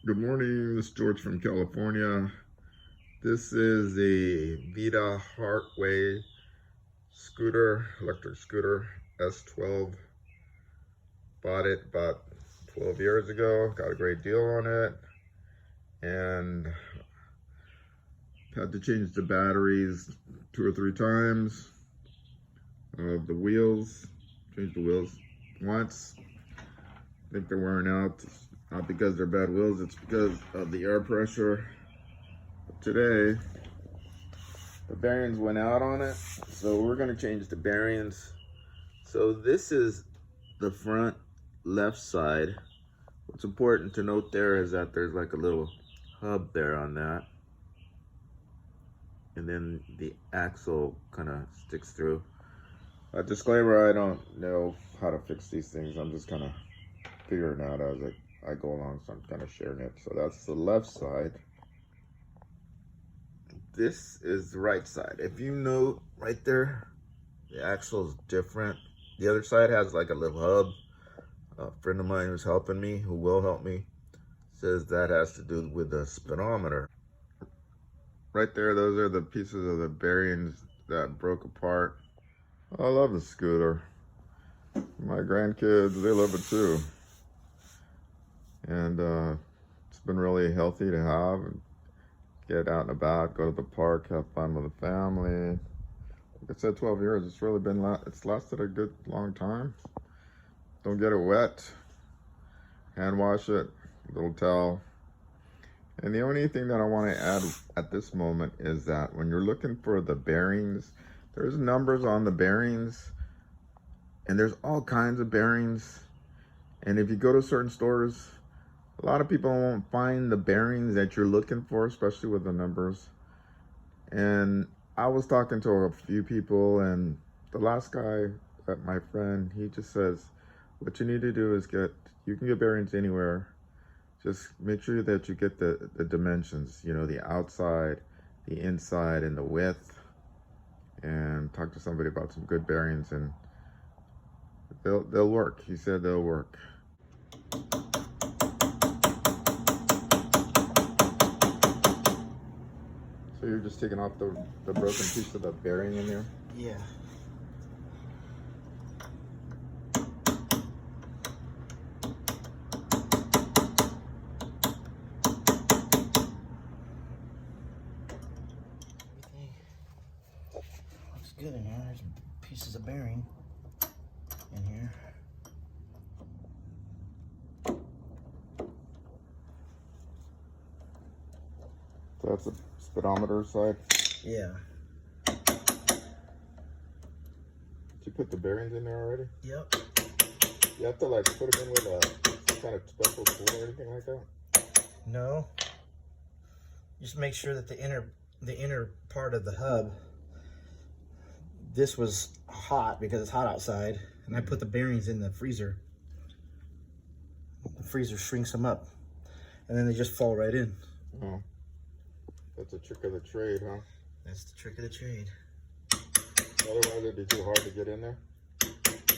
Good morning, this is George from California. This is a Vita Heartway scooter, electric scooter, S12. Bought it about 12 years ago, got a great deal on it, and had to change the batteries 2 or 3 times. The wheels, changed the wheels once. I think they're wearing out. It's not because they're bad wheels, it's because of the air pressure. Today, the bearings went out on it, so we're going to change the bearings. So this is the front left side. What's important to note there is that there's like a little hub there on that, and then the axle kind of sticks through. A disclaimer, I don't know how to fix these things. I'm just kind of figuring out as I go along, so I'm kind of sharing it. So that's the left side. This is the right side. If you note right there, the axle is different. The other side has like a little hub. A friend of mine who's helping me, who will help me, says that has to do with the speedometer. Right there, those are the pieces of the bearings that broke apart. I love the scooter. My grandkids, they love it too. And it's been really healthy to have. And get out and about, go to the park, have fun with the family. Like I said, 12 years, it's really been, it's lasted a good long time. Don't get it wet. Hand wash it, little towel. And the only thing that I want to add at this moment is that when you're looking for the bearings, there's numbers on the bearings, and there's all kinds of bearings. And if you go to certain stores, a lot of people won't find the bearings that you're looking for, especially with the numbers. And I was talking to a few people, and the last guy, my friend, he just says, what you need to do is you can get bearings anywhere. Just make sure that you get the dimensions, you know, the outside, the inside, and the width. And talk to somebody about some good bearings, and they'll work. He said they'll work. So you're just taking off the broken piece of the bearing in there? Yeah. Everything looks good in here. There's pieces of bearing in here. So that's the speedometer side? Yeah. Did you put the bearings in there already? Yep. You have to like put them in with some kind of special tool or anything like that? No. Just make sure that the inner part of the hub, this was hot because it's hot outside, and I put the bearings in the freezer. The freezer shrinks them up, and then they just fall right in. Oh. That's a trick of the trade, huh? That's the trick of the trade. Otherwise it'd be too hard to get in there?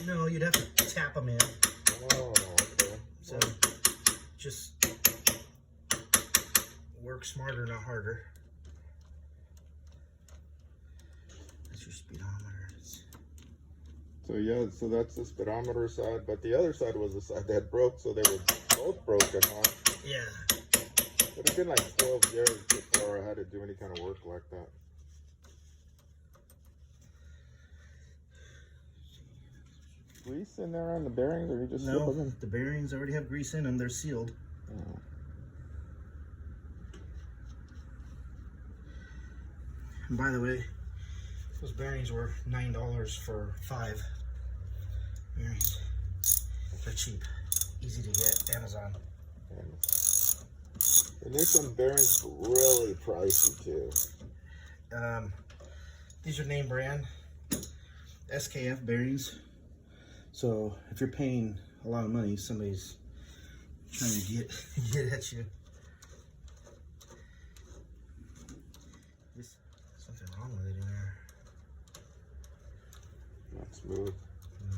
No, you'd have to tap them in. Oh, okay. So just work smarter, not harder. That's your speedometer. So yeah, so that's the speedometer side, but the other side was the side that broke, so they were both broken, huh? Yeah. But it's been like 12 years before I had to do any kind of work like that. Grease in there on the bearings, or you just slip them in? The bearings already have grease in them. They're sealed. Oh. And by the way, those bearings were $9 for 5 bearings. They're cheap, easy to get. Amazon. And there's some bearings really pricey too. These are name brand SKF bearings. So if you're paying a lot of money, somebody's trying to get at you. There's something wrong with it in there. Not smooth. No.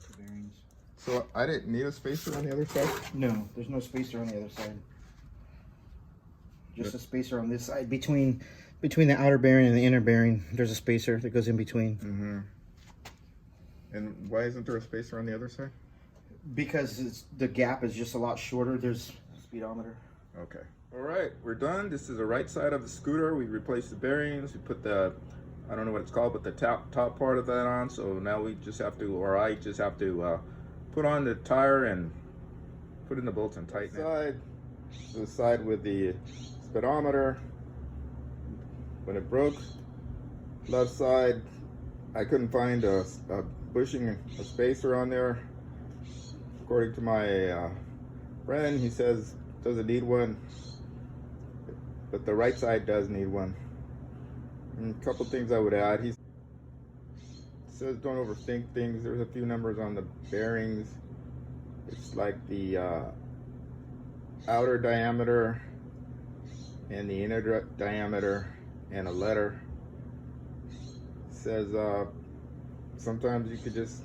The bearings. So I didn't need a spacer on the other side? No, there's no spacer on the other side. Just a spacer on this side. Between the outer bearing and the inner bearing, there's a spacer that goes in between. Mm-hmm. And why isn't there a spacer on the other side? Because the gap is just a lot shorter. There's a speedometer. Okay. All right, we're done. This is the right side of the scooter. We replaced the bearings. We put the, I don't know what it's called, but the top part of that on. So now we just have to, or I just have to put on the tire and put in the bolts and tighten it. The side with the speedometer. When it broke, left side, I couldn't find a bushing, a spacer on there. According to my friend, he says doesn't need one, but the right side does need one. And a couple things I would add. He says don't overthink things. There's a few numbers on the bearings. It's like the outer diameter and the inner diameter and a letter. It says sometimes you could just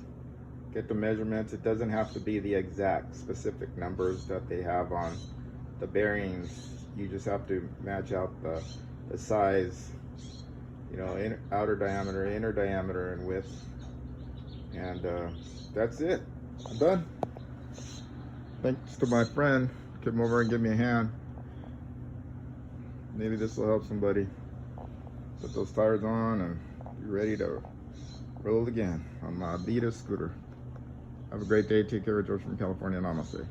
get the measurements. It doesn't have to be the exact specific numbers that they have on the bearings. You just have to match out the size, you know, outer diameter, inner diameter, and width. And that's it. I'm done. Thanks to my friend. Come over and give me a hand. Maybe this will help somebody. Put those tires on and be ready to roll again on my Vita scooter. Have a great day. Take care. George from California. Namaste.